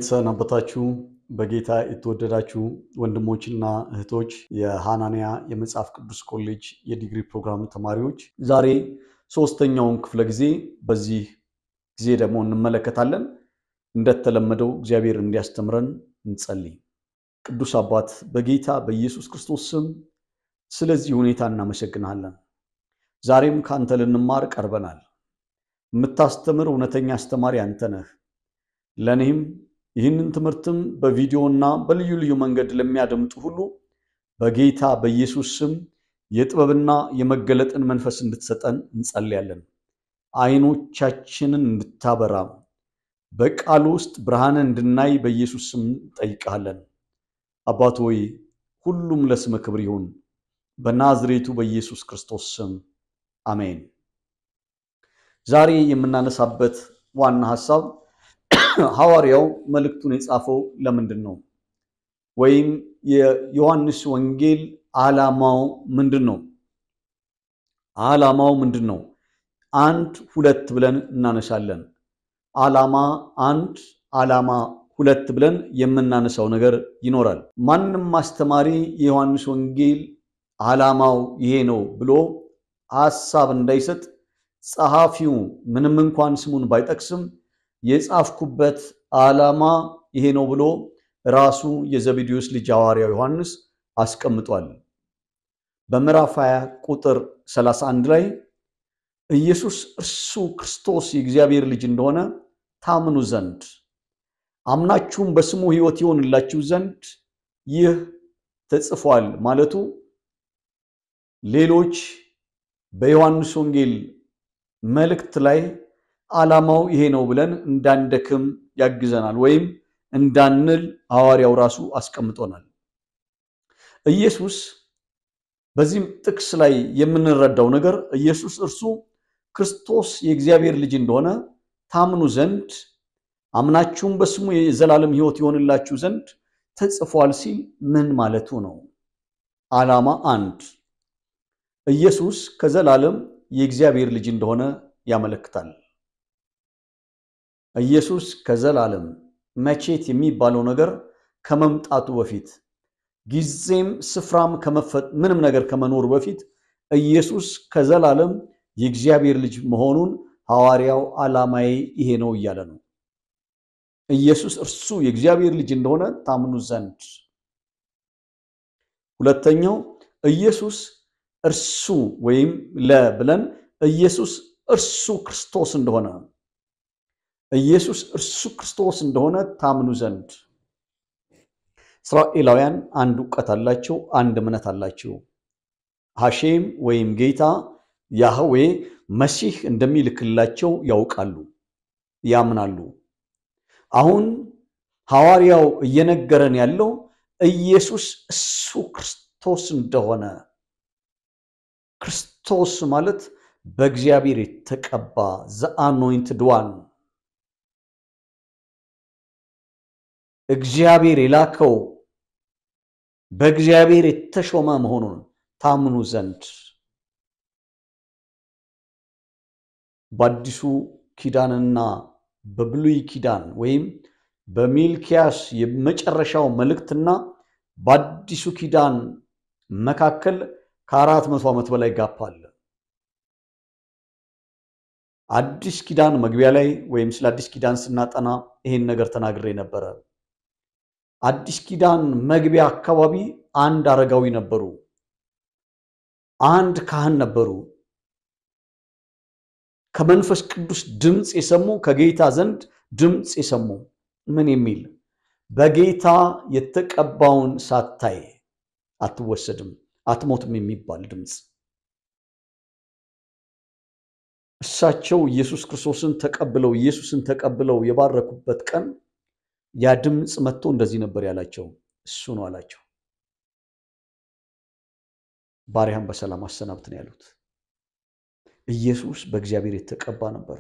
እንደምትሰናበታችሁ በጌታ የተወደዳችሁ ወንድሞችና እህቶች የሃናንያ የመጽሐፍ ቅዱስ ኮሌጅ የዲግሪ ፕሮግራም ተማሪዎች ዛሬ ሶስተኛውን ክፍለ ጊዜ በዚህ ጊዜ ደግሞ እንመለከታለን። እንደተለመደው እግዚአብሔር እንዲያስተምረን እንጸልይ። ቅዱስ አባት በጌታ በኢየሱስ ክርስቶስ ስም ስለዚህ ሁኔታ እናመሰግናለን። ዛሬም ካንተ ልንማር ቀርበናል። የምታስተምር እውነተኛ አስተማሪ አንተ ነህ። ለኔም ይህንን ትምህርትም በቪዲዮና በልዩ ልዩ መንገድ ለሚያደምጡ ሁሉ በጌታ በኢየሱስ ስም የጥበብና የመገለጥን መንፈስ እንድትሰጠን እንጸልያለን። አይኖቻችንን እንድታበራ በቃሉ ውስጥ ብርሃን እንድናይ በኢየሱስ ስም ጠይቃለን። አባት ሆይ ሁሉም ለስም ክብር ይሁን በናዝሬቱ በኢየሱስ ክርስቶስ ስም አሜን። ዛሬ የምናነሳበት ዋና ሐሳብ ሐዋርያው መልእክቱን የጻፈው ለምንድን ነው? ወይም የዮሐንስ ወንጌል ዓላማው ምንድነው? ዓላማው ምንድነው? 1 2 ብለን እናነሳለን። ዓላማ 1 ዓላማ 2 ብለን የምናነሳው ነገር ይኖራል። ማንንም አስተማሪ የዮሐንስ ወንጌል ዓላማው ይሄ ነው ብሎ ሐሳብ እንዳይሰጥ ጸሐፊው ምንም እንኳን ስሙን ባይጠቅስም የጻፍኩበት ዓላማ ይሄ ነው ብሎ ራሱ የዘብዴዎስ ልጅ ሐዋርያው ዮሐንስ አስቀምጧል። በምዕራፍ 20 ቁጥር 31 ላይ ኢየሱስ እርሱ ክርስቶስ የእግዚአብሔር ልጅ እንደሆነ ታምኑ ዘንድ አምናችሁም በስሙ ሕይወት ይሆንላችሁ ዘንድ ይህ ተጽፏል ማለቱ ሌሎች በዮሐንስ ወንጌል መልእክት ላይ ዓላማው ይሄ ነው ብለን እንዳንደክም ያግዘናል፣ ወይም እንዳንል ሐዋርያው ራሱ አስቀምጦናል። ኢየሱስ በዚህ ጥቅስ ላይ የምንረዳው ነገር ኢየሱስ እርሱ ክርስቶስ የእግዚአብሔር ልጅ እንደሆነ ታምኑ ዘንድ አምናችሁም በስሙ የዘላለም ሕይወት ይሆንላችሁ ዘንድ ተጽፏል ሲል ምን ማለቱ ነው? ዓላማ 1 ኢየሱስ ከዘላለም የእግዚአብሔር ልጅ እንደሆነ ያመለክታል። ኢየሱስ ከዘላለም መቼት የሚባለው ነገር ከመምጣቱ በፊት ጊዜም ስፍራም ምንም ነገር ከመኖሩ በፊት ኢየሱስ ከዘላለም የእግዚአብሔር ልጅ መሆኑን ሐዋርያው ዓላማዬ ይሄ ነው እያለ ነው። ኢየሱስ እርሱ የእግዚአብሔር ልጅ እንደሆነ ታምኑ ዘንድ። ሁለተኛው ኢየሱስ እርሱ ወይም ለብለን ኢየሱስ እርሱ ክርስቶስ እንደሆነ ኢየሱስ እርሱ ክርስቶስ እንደሆነ ታምኑ ዘንድ። እስራኤላውያን አንድ ዕውቀት አላቸው፣ አንድ እምነት አላቸው። ሐሼም ወይም ጌታ ያህዌ መሲህ እንደሚልክላቸው ያውቃሉ፣ ያምናሉ። አሁን ሐዋርያው እየነገረን ያለው ኢየሱስ እሱ ክርስቶስ እንደሆነ። ክርስቶስ ማለት በእግዚአብሔር የተቀባ the anointed one፣ እግዚአብሔር የላከው በእግዚአብሔር የተሾመ መሆኑን ታምኑ ዘንድ። በአዲሱ ኪዳንና በብሉይ ኪዳን ወይም በሚልኪያስ የመጨረሻው መልእክትና በአዲሱ ኪዳን መካከል ከ400 ዓመት በላይ ጋፕ አለ። አዲስ ኪዳን መግቢያ ላይ ወይም ስለ አዲስ ኪዳን ስናጠና ይሄን ነገር ተናግሬ ነበር። አዲስ ኪዳን መግቢያ አካባቢ አንድ አረጋዊ ነበሩ፣ አንድ ካህን ነበሩ። ከመንፈስ ቅዱስ ድምጽ የሰሙ፣ ከጌታ ዘንድ ድምጽ የሰሙ። ምን የሚል? በጌታ የተቀባውን ሳታይ አትወሰድም አትሞትም የሚባል ድምጽ። እሳቸው ኢየሱስ ክርስቶስን ተቀብለው ኢየሱስን ተቀብለው የባረኩበት ቀን ያ ድምጽ መጥቶ እንደዚህ ነበር ያላቸው። እሱ ነው አላቸው። ባሪያም በሰላም አሰናብት ነው ያሉት። ኢየሱስ በእግዚአብሔር የተቀባ ነበር።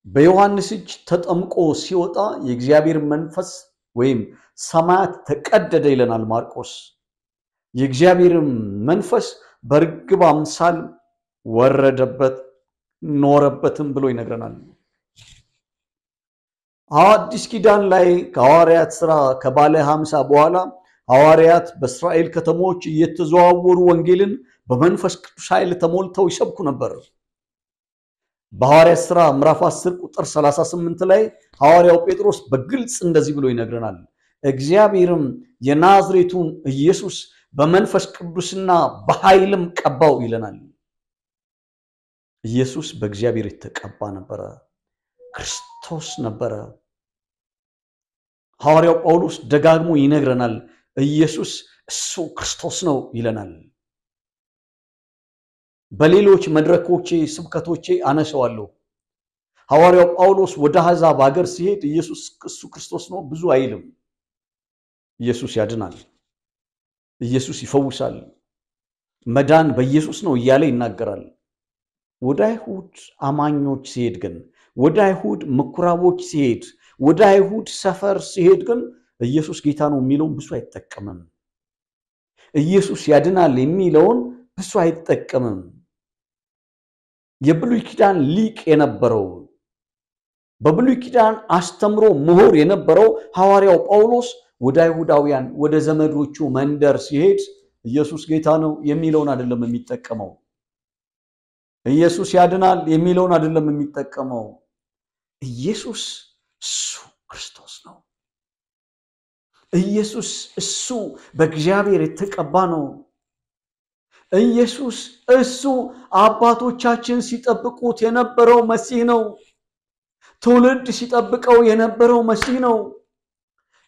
በዮሐንስ እጅ ተጠምቆ ሲወጣ የእግዚአብሔር መንፈስ ወይም ሰማያት ተቀደደ ይለናል ማርቆስ። የእግዚአብሔር መንፈስ በርግብ አምሳል ወረደበት ኖረበትም ብሎ ይነግረናል። አዲስ ኪዳን ላይ ከሐዋርያት ሥራ ከባለ 50 በኋላ ሐዋርያት በእስራኤል ከተሞች እየተዘዋወሩ ወንጌልን በመንፈስ ቅዱስ ኃይል ተሞልተው ይሰብኩ ነበር። በሐዋርያት ሥራ ምዕራፍ 10 ቁጥር 38 ላይ ሐዋርያው ጴጥሮስ በግልጽ እንደዚህ ብሎ ይነግረናል። እግዚአብሔርም የናዝሬቱን ኢየሱስ በመንፈስ ቅዱስና በኃይልም ቀባው ይለናል። ኢየሱስ በእግዚአብሔር የተቀባ ነበረ፣ ክርስቶስ ነበረ። ሐዋርያው ጳውሎስ ደጋግሞ ይነግረናል። ኢየሱስ እሱ ክርስቶስ ነው ይለናል። በሌሎች መድረኮቼ ስብከቶቼ አነሳዋለሁ። ሐዋርያው ጳውሎስ ወደ አሕዛብ ሀገር ሲሄድ ኢየሱስ እሱ ክርስቶስ ነው ብዙ አይልም። ኢየሱስ ያድናል፣ ኢየሱስ ይፈውሳል፣ መዳን በኢየሱስ ነው እያለ ይናገራል። ወደ አይሁድ አማኞች ሲሄድ ግን፣ ወደ አይሁድ ምኩራቦች ሲሄድ፣ ወደ አይሁድ ሰፈር ሲሄድ ግን ኢየሱስ ጌታ ነው የሚለውን ብዙ አይጠቀምም። ኢየሱስ ያድናል የሚለውን ብዙ አይጠቀምም። የብሉይ ኪዳን ሊቅ የነበረው በብሉይ ኪዳን አስተምሮ ምሁር የነበረው ሐዋርያው ጳውሎስ ወደ አይሁዳውያን ወደ ዘመዶቹ መንደር ሲሄድ ኢየሱስ ጌታ ነው የሚለውን አይደለም የሚጠቀመው። ኢየሱስ ያድናል የሚለውን አይደለም የሚጠቀመው። ኢየሱስ እሱ ክርስቶስ ነው። ኢየሱስ እሱ በእግዚአብሔር የተቀባ ነው። ኢየሱስ እሱ አባቶቻችን ሲጠብቁት የነበረው መሲህ ነው። ትውልድ ሲጠብቀው የነበረው መሲህ ነው።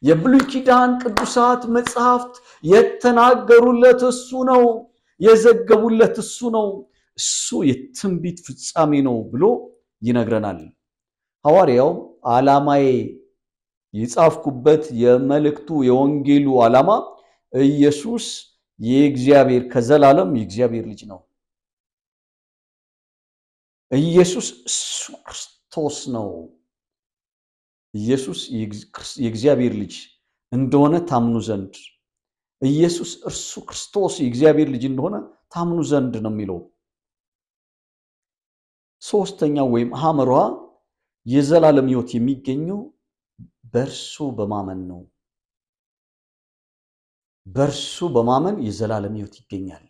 የብሉይ ኪዳን ቅዱሳት መጽሐፍት የተናገሩለት እሱ ነው፣ የዘገቡለት እሱ ነው። እሱ የትንቢት ፍጻሜ ነው ብሎ ይነግረናል። ሐዋርያው ዓላማዬ የጻፍኩበት የመልእክቱ የወንጌሉ ዓላማ ኢየሱስ የእግዚአብሔር ከዘላለም የእግዚአብሔር ልጅ ነው። ኢየሱስ እሱ ክርስቶስ ነው። ኢየሱስ የእግዚአብሔር ልጅ እንደሆነ ታምኑ ዘንድ፣ ኢየሱስ እርሱ ክርስቶስ የእግዚአብሔር ልጅ እንደሆነ ታምኑ ዘንድ ነው የሚለው። ሶስተኛው ወይም ሐመሯ የዘላለም ሕይወት የሚገኘው በእርሱ በማመን ነው። በእርሱ በማመን የዘላለም ሕይወት ይገኛል።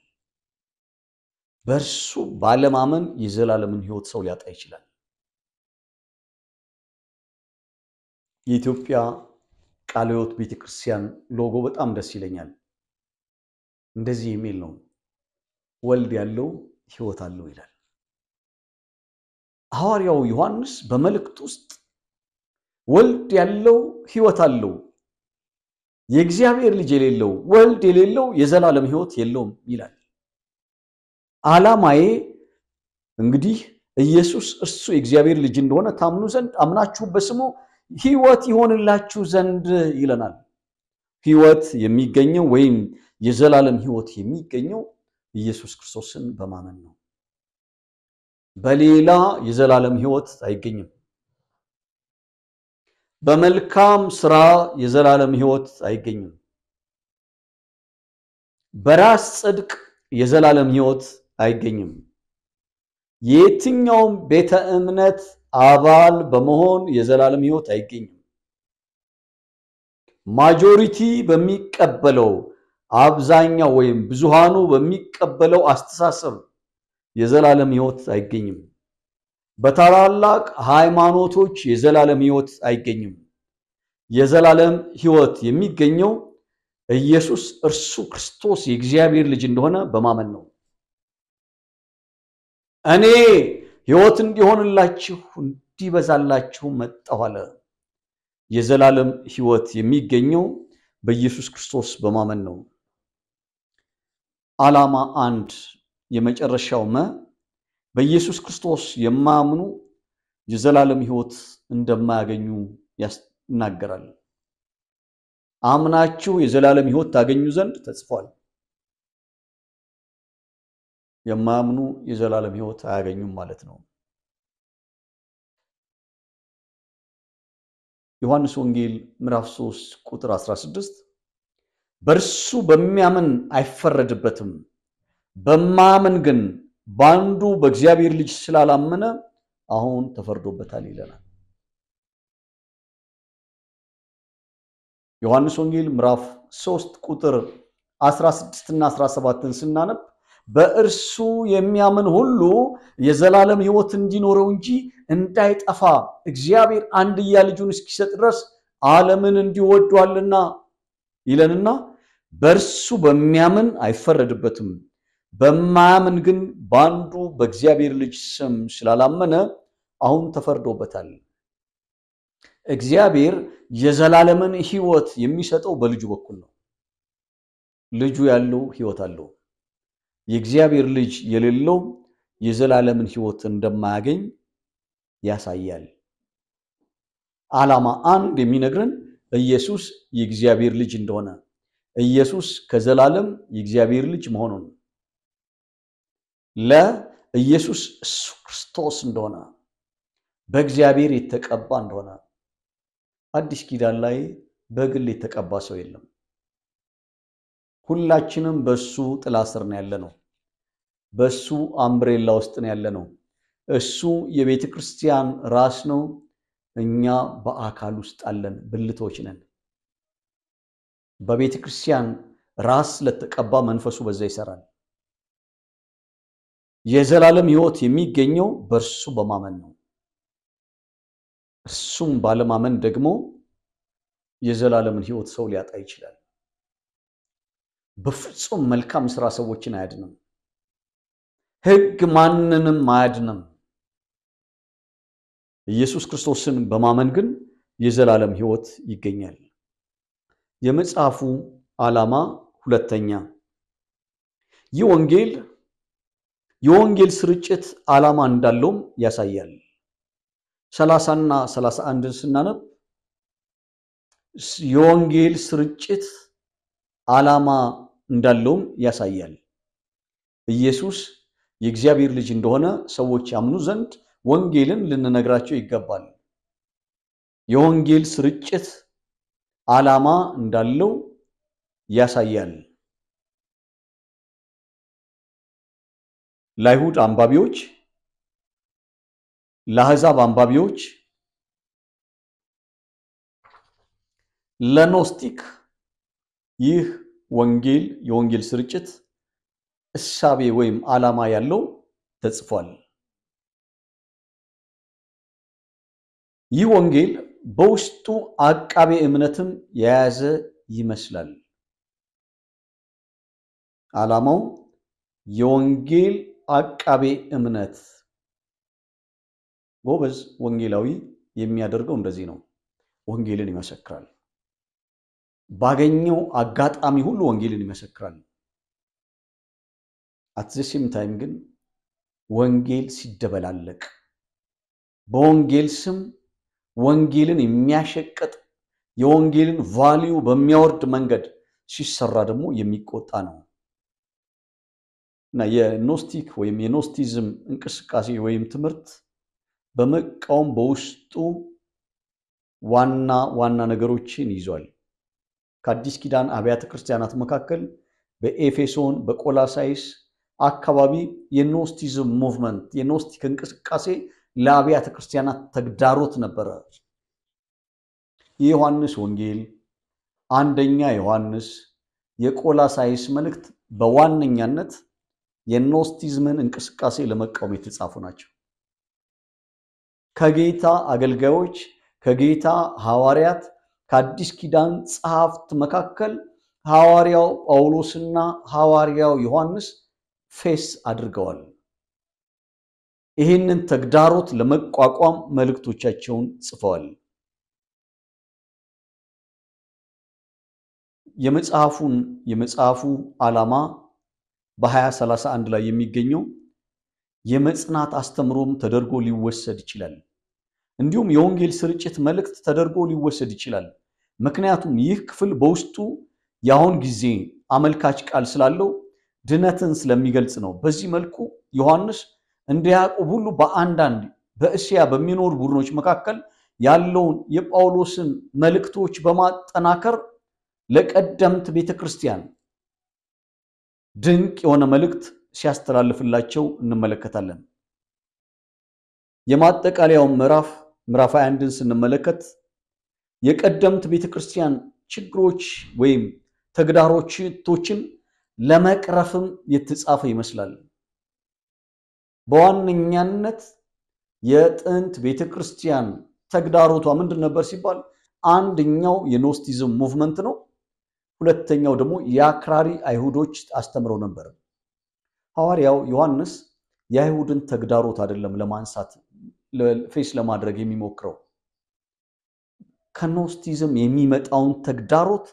በእርሱ ባለማመን የዘላለምን ሕይወት ሰው ሊያጣ ይችላል። የኢትዮጵያ ቃለ ሕይወት ቤተክርስቲያን ሎጎ በጣም ደስ ይለኛል። እንደዚህ የሚል ነው፣ ወልድ ያለው ሕይወት አለው ይላል። ሐዋርያው ዮሐንስ በመልእክት ውስጥ ወልድ ያለው ሕይወት አለው፣ የእግዚአብሔር ልጅ የሌለው ወልድ የሌለው የዘላለም ሕይወት የለውም ይላል። ዓላማዬ እንግዲህ ኢየሱስ እርሱ የእግዚአብሔር ልጅ እንደሆነ ታምኑ ዘንድ አምናችሁ በስሙ ሕይወት ይሆንላችሁ ዘንድ ይለናል። ሕይወት የሚገኘው ወይም የዘላለም ሕይወት የሚገኘው ኢየሱስ ክርስቶስን በማመን ነው። በሌላ የዘላለም ሕይወት አይገኝም። በመልካም ሥራ የዘላለም ሕይወት አይገኝም። በራስ ጽድቅ የዘላለም ሕይወት አይገኝም። የትኛውም ቤተ እምነት አባል በመሆን የዘላለም ሕይወት አይገኝም። ማጆሪቲ በሚቀበለው አብዛኛው ወይም ብዙሃኑ በሚቀበለው አስተሳሰብ የዘላለም ሕይወት አይገኝም። በታላላቅ ሃይማኖቶች የዘላለም ሕይወት አይገኝም። የዘላለም ሕይወት የሚገኘው ኢየሱስ እርሱ ክርስቶስ የእግዚአብሔር ልጅ እንደሆነ በማመን ነው። እኔ ሕይወት እንዲሆንላችሁ እንዲበዛላችሁ መጣሁ አለ። የዘላለም ሕይወት የሚገኘው በኢየሱስ ክርስቶስ በማመን ነው። ዓላማ አንድ የመጨረሻው በኢየሱስ ክርስቶስ የማያምኑ የዘላለም ሕይወት እንደማያገኙ ይናገራል። አምናችሁ የዘላለም ሕይወት ታገኙ ዘንድ ተጽፏል። የማያምኑ የዘላለም ሕይወት አያገኙም ማለት ነው። ዮሐንስ ወንጌል ምዕራፍ 3 ቁጥር 16 በእርሱ በሚያምን አይፈረድበትም፣ በማያምን ግን በአንዱ በእግዚአብሔር ልጅ ስላላመነ አሁን ተፈርዶበታል ይለናል። ዮሐንስ ወንጌል ምዕራፍ 3 ቁጥር 16 እና 17ን ስናነብ በእርሱ የሚያምን ሁሉ የዘላለም ሕይወት እንዲኖረው እንጂ እንዳይጠፋ እግዚአብሔር አንድያ ልጁን እስኪሰጥ ድረስ ዓለምን እንዲወዷልና ይለንና በእርሱ በሚያምን አይፈረድበትም። በማያምን ግን ባንዱ በእግዚአብሔር ልጅ ስም ስላላመነ አሁን ተፈርዶበታል። እግዚአብሔር የዘላለምን ሕይወት የሚሰጠው በልጁ በኩል ነው። ልጁ ያለው ሕይወት አለው። የእግዚአብሔር ልጅ የሌለው የዘላለምን ሕይወት እንደማያገኝ ያሳያል። ዓላማ አንድ የሚነግረን ኢየሱስ የእግዚአብሔር ልጅ እንደሆነ፣ ኢየሱስ ከዘላለም የእግዚአብሔር ልጅ መሆኑን፣ ለኢየሱስ እሱ ክርስቶስ እንደሆነ፣ በእግዚአብሔር የተቀባ እንደሆነ። አዲስ ኪዳን ላይ በግል የተቀባ ሰው የለም። ሁላችንም በሱ ጥላ ስር ነው ያለነው። በሱ አምብሬላ ውስጥ ነው ያለነው። እሱ የቤተ ክርስቲያን ራስ ነው። እኛ በአካል ውስጥ አለን፣ ብልቶች ነን። በቤተ ክርስቲያን ራስ ለተቀባ መንፈሱ በዛ ይሰራል። የዘላለም ሕይወት የሚገኘው በእርሱ በማመን ነው። እሱም ባለማመን ደግሞ የዘላለምን ሕይወት ሰው ሊያጣ ይችላል። በፍጹም መልካም ሥራ ሰዎችን አያድንም። ሕግ ማንንም አያድንም። ኢየሱስ ክርስቶስን በማመን ግን የዘላለም ሕይወት ይገኛል። የመጽሐፉ ዓላማ ሁለተኛ፣ የወንጌል ስርጭት ዓላማ እንዳለውም ያሳያል። 30 እና 31ን ስናነብ የወንጌል ስርጭት ዓላማ እንዳለውም ያሳያል። ኢየሱስ የእግዚአብሔር ልጅ እንደሆነ ሰዎች ያምኑ ዘንድ ወንጌልን ልንነግራቸው ይገባል። የወንጌል ስርጭት ዓላማ እንዳለው ያሳያል። ለአይሁድ አንባቢዎች፣ ለአሕዛብ አንባቢዎች፣ ለኖስቲክ ይህ የወንጌል ስርጭት እሳቤ ወይም ዓላማ ያለው ተጽፏል። ይህ ወንጌል በውስጡ አቃቤ እምነትም የያዘ ይመስላል። ዓላማው የወንጌል አቃቤ እምነት። ጎበዝ ወንጌላዊ የሚያደርገው እንደዚህ ነው። ወንጌልን ይመሰክራል። ባገኘው አጋጣሚ ሁሉ ወንጌልን ይመሰክራል። አት ዘ ሴም ታይም ግን ወንጌል ሲደበላለቅ፣ በወንጌል ስም ወንጌልን የሚያሸቅጥ የወንጌልን ቫልዩ በሚያወርድ መንገድ ሲሰራ ደግሞ የሚቆጣ ነው እና የኖስቲክ ወይም የኖስቲዝም እንቅስቃሴ ወይም ትምህርት በመቃወም በውስጡ ዋና ዋና ነገሮችን ይዟል። ከአዲስ ኪዳን አብያተ ክርስቲያናት መካከል በኤፌሶን፣ በቆላሳይስ አካባቢ የኖስቲዝም ሙቭመንት የኖስቲክ እንቅስቃሴ ለአብያተ ክርስቲያናት ተግዳሮት ነበረ። የዮሐንስ ወንጌል፣ አንደኛ ዮሐንስ፣ የቆላሳይስ መልእክት በዋነኛነት የኖስቲዝምን እንቅስቃሴ ለመቃወም የተጻፉ ናቸው። ከጌታ አገልጋዮች፣ ከጌታ ሐዋርያት፣ ከአዲስ ኪዳን ጸሐፍት መካከል ሐዋርያው ጳውሎስና ሐዋርያው ዮሐንስ ፌስ አድርገዋል። ይህንን ተግዳሮት ለመቋቋም መልእክቶቻቸውን ጽፈዋል። የመጽሐፉ ዓላማ በ2031 ላይ የሚገኘው የመጽናት አስተምሮም ተደርጎ ሊወሰድ ይችላል። እንዲሁም የወንጌል ስርጭት መልእክት ተደርጎ ሊወሰድ ይችላል። ምክንያቱም ይህ ክፍል በውስጡ የአሁን ጊዜ አመልካች ቃል ስላለው ድነትን ስለሚገልጽ ነው። በዚህ መልኩ ዮሐንስ እንደ ያዕቆብ ሁሉ በአንዳንድ በእስያ በሚኖሩ ቡድኖች መካከል ያለውን የጳውሎስን መልእክቶች በማጠናከር ለቀደምት ቤተክርስቲያን ድንቅ የሆነ መልእክት ሲያስተላልፍላቸው እንመለከታለን። የማጠቃለያው ምዕራፍ 21ን ስንመለከት የቀደምት ቤተክርስቲያን ችግሮች ወይም ተግዳሮቶችን ለመቅረፍም የተጻፈ ይመስላል። በዋነኛነት የጥንት ቤተክርስቲያን ተግዳሮቷ ምንድን ነበር ሲባል አንደኛው የኖስቲዝም ሙቭመንት ነው። ሁለተኛው ደግሞ የአክራሪ አይሁዶች አስተምረው ነበር። ሐዋርያው ዮሐንስ የአይሁድን ተግዳሮት አይደለም ለማንሳት ፌስ ለማድረግ የሚሞክረው ከኖስቲዝም የሚመጣውን ተግዳሮት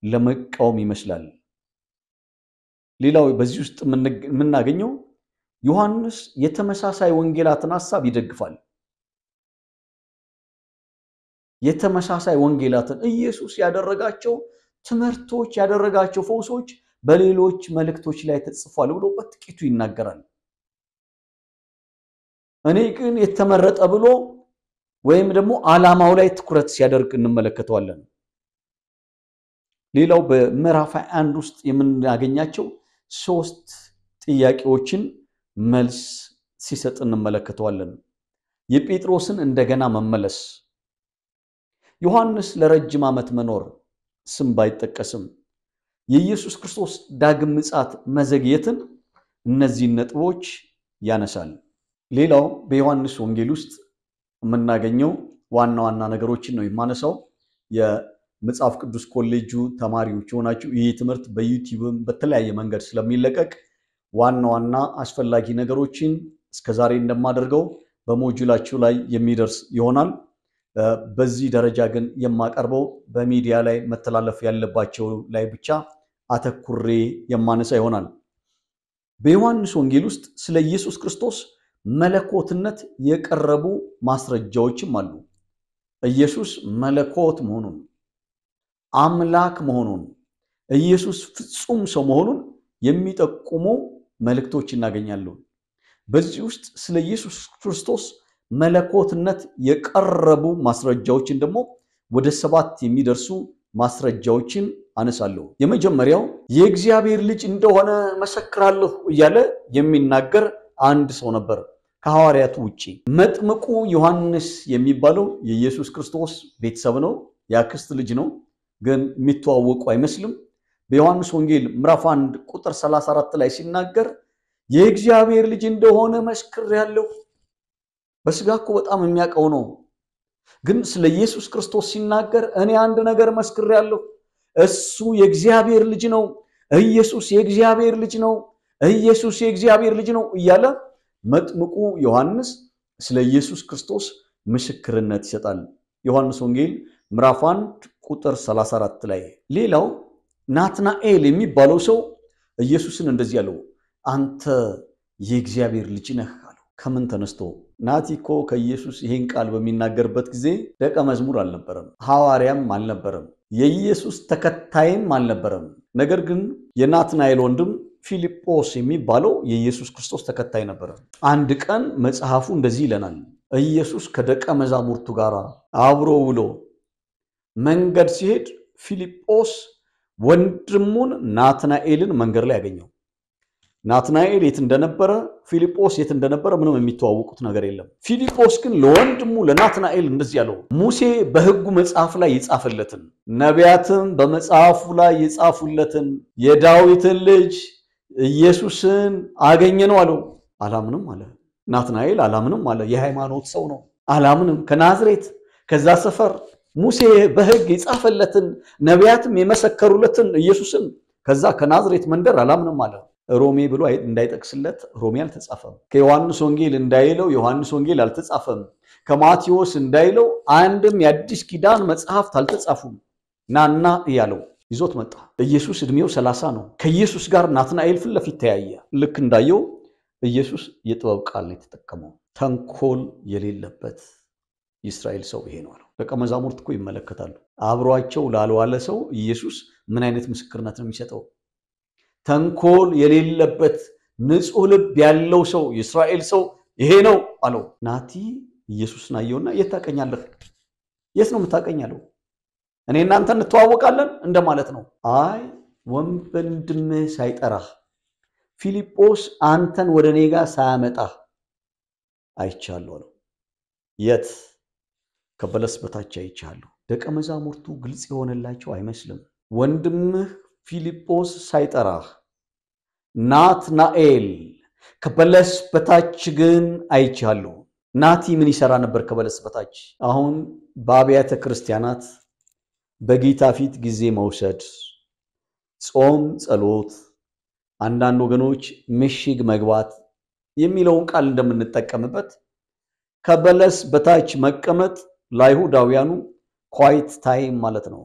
ለመቃወም ይመስላል። ሌላው በዚህ ውስጥ የምናገኘው ዮሐንስ የተመሳሳይ ወንጌላትን ሐሳብ ይደግፋል። የተመሳሳይ ወንጌላትን ኢየሱስ ያደረጋቸው ትምህርቶች ያደረጋቸው ፈውሶች በሌሎች መልእክቶች ላይ ተጽፏል ብሎ በጥቂቱ ይናገራል። እኔ ግን የተመረጠ ብሎ ወይም ደግሞ ዓላማው ላይ ትኩረት ሲያደርግ እንመለከተዋለን። ሌላው በምዕራፍ 21 ውስጥ የምናገኛቸው 3 ጥያቄዎችን መልስ ሲሰጥ እንመለከተዋለን። የጴጥሮስን እንደገና መመለስ፣ ዮሐንስ ለረጅም ዓመት መኖር ስም ባይጠቀስም የኢየሱስ ክርስቶስ ዳግም ምጽአት መዘግየትን እነዚህ ነጥቦች ያነሳል። ሌላው በዮሐንስ ወንጌል ውስጥ የምናገኘው ዋና ዋና ነገሮችን ነው የማነሳው። የመጽሐፍ ቅዱስ ኮሌጁ ተማሪዎች ሆናችሁ ይህ ትምህርት በዩቲዩብም በተለያየ መንገድ ስለሚለቀቅ ዋና ዋና አስፈላጊ ነገሮችን እስከዛሬ እንደማደርገው በሞጁላችሁ ላይ የሚደርስ ይሆናል። በዚህ ደረጃ ግን የማቀርበው በሚዲያ ላይ መተላለፍ ያለባቸው ላይ ብቻ አተኩሬ የማነሳ ይሆናል። በዮሐንስ ወንጌል ውስጥ ስለ ኢየሱስ ክርስቶስ መለኮትነት የቀረቡ ማስረጃዎችም አሉ። ኢየሱስ መለኮት መሆኑን፣ አምላክ መሆኑን፣ ኢየሱስ ፍጹም ሰው መሆኑን የሚጠቁሙ መልእክቶች እናገኛለን። በዚህ ውስጥ ስለ ኢየሱስ ክርስቶስ መለኮትነት የቀረቡ ማስረጃዎችን ደግሞ ወደ 7 የሚደርሱ ማስረጃዎችን አነሳለሁ። የመጀመሪያው የእግዚአብሔር ልጅ እንደሆነ መሰክራለሁ እያለ የሚናገር አንድ ሰው ነበር ከሐዋርያቱ ውጪ። መጥምቁ ዮሐንስ የሚባለው የኢየሱስ ክርስቶስ ቤተሰብ ነው፣ ያክስት ልጅ ነው፣ ግን የሚተዋወቁ አይመስልም። በዮሐንስ ወንጌል ምዕራፍ 1 ቁጥር 34 ላይ ሲናገር የእግዚአብሔር ልጅ እንደሆነ መስክሬያለሁ። በስጋ እኮ በጣም የሚያውቀው ነው፣ ግን ስለ ኢየሱስ ክርስቶስ ሲናገር እኔ አንድ ነገር መስክሬያለሁ፣ እሱ የእግዚአብሔር ልጅ ነው፣ ኢየሱስ የእግዚአብሔር ልጅ ነው፣ ኢየሱስ የእግዚአብሔር ልጅ ነው እያለ መጥምቁ ዮሐንስ ስለ ኢየሱስ ክርስቶስ ምስክርነት ይሰጣል። ዮሐንስ ወንጌል ምዕራፍ 1 ቁጥር 34 ላይ። ሌላው ናትናኤል የሚባለው ሰው ኢየሱስን እንደዚህ ያለው አንተ የእግዚአብሔር ልጅ ነህ አለው። ከምን ተነስቶ? ናቲኮ ከኢየሱስ ይሄን ቃል በሚናገርበት ጊዜ ደቀ መዝሙር አልነበረም፣ ሐዋርያም አልነበረም፣ የኢየሱስ ተከታይም አልነበረም። ነገር ግን የናትናኤል ወንድም ፊልጶስ የሚባለው የኢየሱስ ክርስቶስ ተከታይ ነበር። አንድ ቀን መጽሐፉ እንደዚህ ይለናል። ኢየሱስ ከደቀ መዛሙርቱ ጋር አብሮ ውሎ መንገድ ሲሄድ ፊልጶስ ወንድሙን ናትናኤልን መንገድ ላይ ያገኘው። ናትናኤል የት እንደነበረ ፊልጶስ የት እንደነበረ ምንም የሚተዋወቁት ነገር የለም። ፊልጶስ ግን ለወንድሙ ለናትናኤል እንደዚህ ያለው ሙሴ በሕጉ መጽሐፍ ላይ የጻፈለትን ነቢያትም በመጽሐፉ ላይ የጻፉለትን የዳዊትን ልጅ ኢየሱስን አገኘነው አለው። አላምንም አለ ናትናኤል። አላምንም አለ። የሃይማኖት ሰው ነው። አላምንም ከናዝሬት ከዛ ሰፈር ሙሴ በሕግ የጻፈለትን ነቢያትም የመሰከሩለትን ኢየሱስን ከዛ ከናዝሬት መንደር አላምንም አለ። ሮሜ ብሎ እንዳይጠቅስለት ሮሜ አልተጻፈም። ከዮሐንስ ወንጌል እንዳይለው ዮሐንስ ወንጌል አልተጻፈም። ከማቴዎስ እንዳይለው አንድም የአዲስ ኪዳን መጽሐፍት አልተጻፉም። ናና እያለው ይዞት መጣ። ኢየሱስ እድሜው 30 ነው። ከኢየሱስ ጋር ናትናኤል ፊት ለፊት ተያየ። ልክ እንዳየው ኢየሱስ የጥበብ ቃል ነው የተጠቀመው። ተንኮል የሌለበት የእስራኤል ሰው ይሄ ነው አለው። ደቀ መዛሙርት እኮ ይመለከታሉ። አብሯቸው ላልዋለ ሰው ኢየሱስ ምን አይነት ምስክርነት ነው የሚሰጠው? ተንኮል የሌለበት ንጹህ ልብ ያለው ሰው የእስራኤል ሰው ይሄ ነው አለው። ናቲ ኢየሱስን አየውና የት ታቀኛለህ? የት ነው የምታቀኛለው? እኔ እናንተ እንተዋወቃለን እንደማለት ነው። አይ ወንድምህ ሳይጠራህ ፊልጶስ አንተን ወደ እኔ ጋር ሳያመጣህ አይቻለሁ አለው። የት? ከበለስ በታች አይቻለሁ። ደቀ መዛሙርቱ ግልጽ የሆነላቸው አይመስልም። ወንድምህ ፊልጶስ ሳይጠራህ ናትናኤል ከበለስ በታች ግን አይቻለሁ። ናቲ ምን ይሰራ ነበር ከበለስ በታች? አሁን በአብያተ ክርስቲያናት በጌታ ፊት ጊዜ መውሰድ፣ ጾም፣ ጸሎት፣ አንዳንድ ወገኖች ምሽግ መግባት የሚለውን ቃል እንደምንጠቀምበት ከበለስ በታች መቀመጥ ለአይሁዳውያኑ ኳይት ታይም ማለት ነው።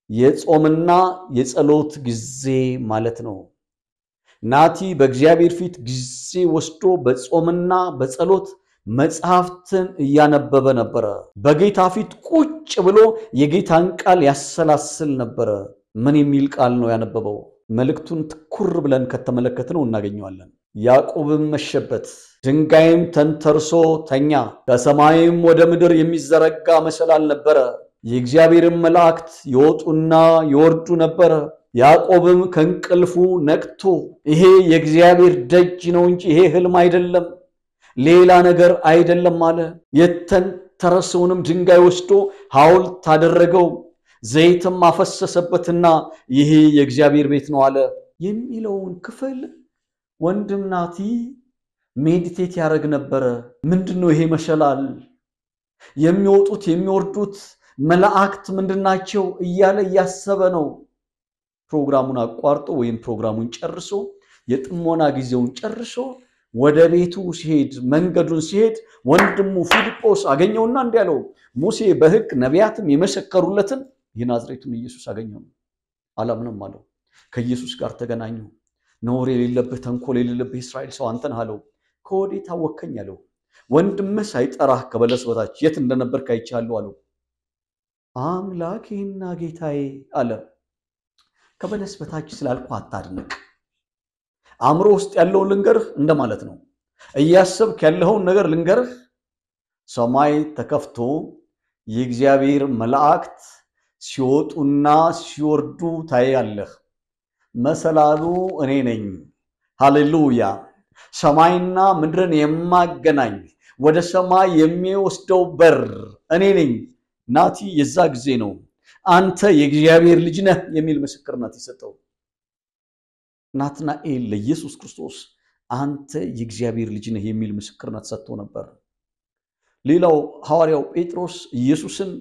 የጾምና የጸሎት ጊዜ ማለት ነው። ናቲ በእግዚአብሔር ፊት ጊዜ ወስዶ በጾምና በጸሎት መጽሐፍትን እያነበበ ነበረ። በጌታ ፊት ቁጭ ብሎ የጌታን ቃል ያሰላስል ነበረ። ምን የሚል ቃል ነው ያነበበው? መልእክቱን ትኩር ብለን ከተመለከትነው እናገኘዋለን። ያዕቆብም መሸበት፣ ድንጋይም ተንተርሶ ተኛ፣ ከሰማይም ወደ ምድር የሚዘረጋ መሰላል ነበረ። የእግዚአብሔርም መላእክት ይወጡና ይወርዱ ነበረ። ያዕቆብም ከእንቅልፉ ነቅቶ ይሄ የእግዚአብሔር ደጅ ነው እንጂ ይሄ ህልም አይደለም፣ ሌላ ነገር አይደለም አለ። የተንተረሰውንም ድንጋይ ወስዶ ሐውልት አደረገው፣ ዘይትም አፈሰሰበትና ይሄ የእግዚአብሔር ቤት ነው አለ የሚለውን ክፍል ወንድም ናቲ ሜዲቴት ያደርግ ነበረ። ምንድነው ይሄ መሰላል? የሚወጡት የሚወርዱት መላእክት ምንድናቸው እያለ እያሰበ ነው። ፕሮግራሙን አቋርጦ ወይም ፕሮግራሙን ጨርሶ የጥሞና ጊዜውን ጨርሶ ወደ ቤቱ ሲሄድ መንገዱን ሲሄድ ወንድሙ ፊልጶስ አገኘውና እንዲህ አለው፣ ሙሴ በሕግ ነቢያትም የመሰከሩለትን የናዝሬቱን ኢየሱስ አገኘው። አላምንም አለው። ከኢየሱስ ጋር ተገናኙ። ነውር የሌለብህ ተንኮል የሌለብህ እስራኤል ሰው አንተ ነህ አለው። ከወዴት አወከኝ አለው። ወንድምህ ሳይጠራህ ከበለስ በታች የት እንደነበርክ አይቻለሁ አለው። አምላኬና ጌታዬ አለ። ከበለስ በታች ስላልኩ አታድንቅ። አእምሮ ውስጥ ያለውን ልንገርህ እንደማለት ነው። እያሰብክ ያለውን ነገር ልንገርህ። ሰማይ ተከፍቶ የእግዚአብሔር መላእክት ሲወጡና ሲወርዱ ታያለህ። መሰላሉ እኔ ነኝ። ሃሌሉያ! ሰማይና ምድርን የማገናኝ ወደ ሰማይ የሚወስደው በር እኔ ነኝ። ናቲ የዛ ጊዜ ነው አንተ የእግዚአብሔር ልጅ ነህ የሚል ምስክርነት የሰጠው። ናትናኤል ለኢየሱስ ክርስቶስ አንተ የእግዚአብሔር ልጅ ነህ የሚል ምስክርነት ሰጥቶ ነበር። ሌላው ሐዋርያው ጴጥሮስ ኢየሱስን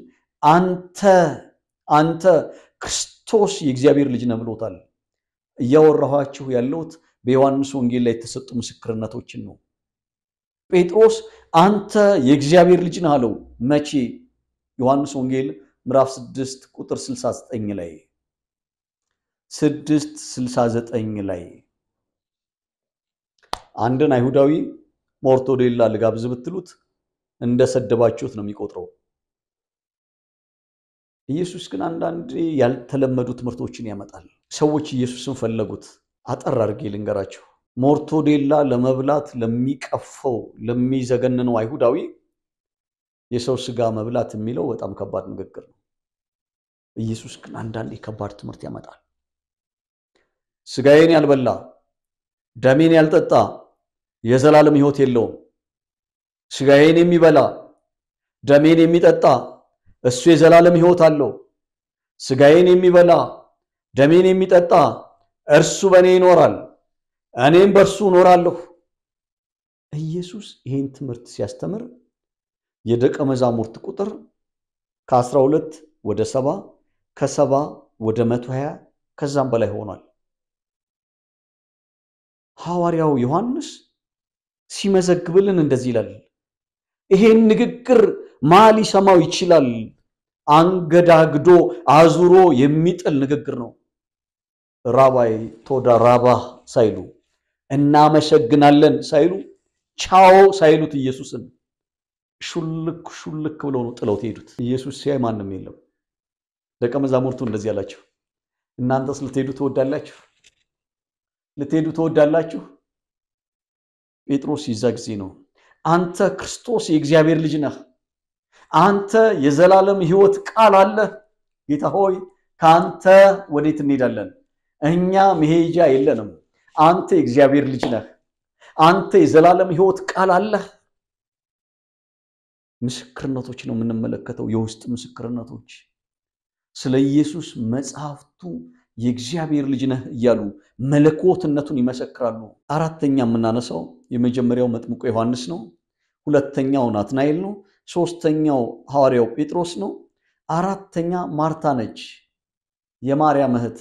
አንተ ክርስቶስ የእግዚአብሔር ልጅ ነህ ብሎታል። እያወራኋችሁ ያለሁት በዮሐንስ ወንጌል ላይ የተሰጡ ምስክርነቶችን ነው። ጴጥሮስ አንተ የእግዚአብሔር ልጅ ነህ አለው። መቼ? ዮሐንስ ወንጌል ምዕራፍ 6 ቁጥር 69 ላይ 6:69 ላይ አንድን አይሁዳዊ ሞርቶዴላ ልጋብዝ ብትሉት እንደሰደባችሁት ነው የሚቆጥረው። ኢየሱስ ግን አንዳንድ ያልተለመዱ ትምህርቶችን ያመጣል። ሰዎች ኢየሱስን ፈለጉት። አጠር አድርጌ ልንገራችሁ። ሞርቶዴላ ለመብላት ለሚቀፈው ለሚዘገንነው አይሁዳዊ የሰው ስጋ መብላት የሚለው በጣም ከባድ ንግግር ነው። ኢየሱስ ግን አንዳንዴ ከባድ ትምህርት ያመጣል። ስጋዬን ያልበላ ደሜን ያልጠጣ የዘላለም ሕይወት የለውም። ስጋዬን የሚበላ ደሜን የሚጠጣ እሱ የዘላለም ሕይወት አለው። ስጋዬን የሚበላ ደሜን የሚጠጣ እርሱ በእኔ ይኖራል፣ እኔም በእርሱ እኖራለሁ። ኢየሱስ ይህን ትምህርት ሲያስተምር የደቀ መዛሙርት ቁጥር ከ12 ወደ 70 ከ70 ወደ 120 ከዛም በላይ ሆኗል። ሐዋርያው ዮሐንስ ሲመዘግብልን እንደዚህ ይላል። ይሄን ንግግር ማን ሊሰማው ይችላል? አንገዳግዶ አዙሮ የሚጥል ንግግር ነው። ራባይ ቶዳ ራባ ሳይሉ እናመሰግናለን ሳይሉ ቻው ሳይሉት ኢየሱስን ሹልክ ብለው ነው ጥለው ሄዱት። ኢየሱስ ሲያይ ማንም የለም። ደቀ መዛሙርቱ እንደዚህ ያላችሁ፣ እናንተስ ልትሄዱ ትወዳላችሁ? ልትሄዱ ትወዳላችሁ? ጴጥሮስ ይዛ ጊዜ ነው አንተ ክርስቶስ የእግዚአብሔር ልጅ ነህ፣ አንተ የዘላለም ሕይወት ቃል አለ። ጌታ ሆይ ካንተ ወዴት እንሄዳለን? እኛ መሄጃ የለንም። አንተ የእግዚአብሔር ልጅ ነህ፣ አንተ የዘላለም ሕይወት ቃል አለ። ምስክርነቶች ነው የምንመለከተው፣ የውስጥ ምስክርነቶች ስለ ኢየሱስ መጽሐፍቱ የእግዚአብሔር ልጅ ነህ እያሉ መለኮትነቱን ይመሰክራሉ። አራተኛ የምናነሳው የመጀመሪያው መጥምቁ ዮሐንስ ነው። ሁለተኛው ናትናኤል ነው። ሶስተኛው ሐዋርያው ጴጥሮስ ነው። አራተኛ ማርታ ነች፣ የማርያም እህት፣